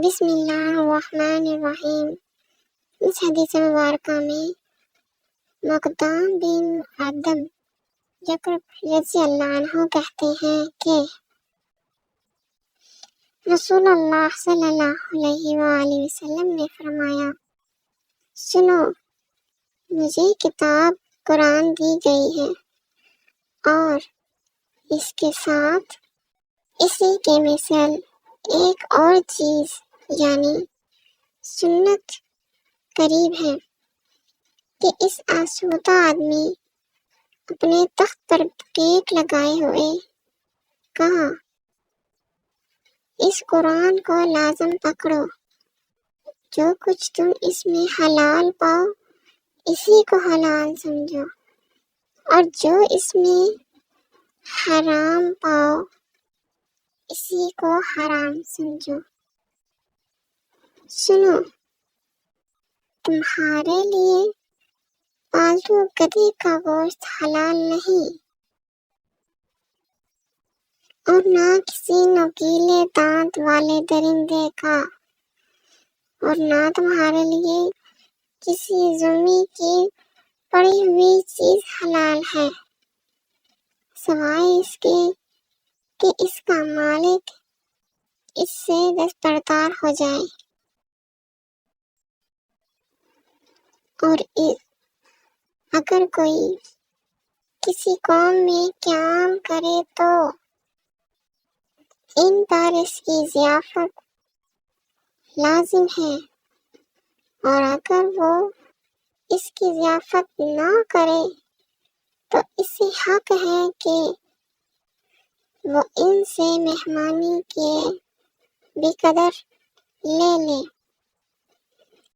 بسم اللہ الرحمن الرحیم۔ اس حدیث مبارکہ میں مقدام بن عدم رضی اللہ عنہ کہتے ہیں کہ رسول اللہ صلی اللہ علیہ وآلہ وسلم نے فرمایا، سنو، مجھے کتاب قرآن دی گئی ہے اور اس کے ساتھ اسی کے مثل ایک اور چیز یعنی سنت قریب ہے کہ اس آسودہ آدمی اپنے تخت پر ٹیک لگائے ہوئے کہا، اس قرآن کو لازم پکڑو، جو کچھ تم اس میں حلال پاؤ اسی کو حلال سمجھو، اور جو اس میں حرام پاؤ اسی کو حرام سمجھو۔ سنو، تمہارے لیے پالتو گدھے کا گوشت حلال نہیں، اور نہ کسی نوکیلے دانت والے درندے کا، اور نہ تمہارے لیے کسی زمین کی پڑی ہوئی چیز حلال ہے، سوائے اس کے کہ اس کا مالک اس سے دستبردار ہو جائے، اور اگر کوئی کسی قوم میں قیام کرے تو ان پر اس کی ضیافت لازم ہے، اور اگر وہ اس کی ضیافت نہ کرے تو اسے حق ہے کہ وہ ان سے مہمانی کے بقدر لے لے۔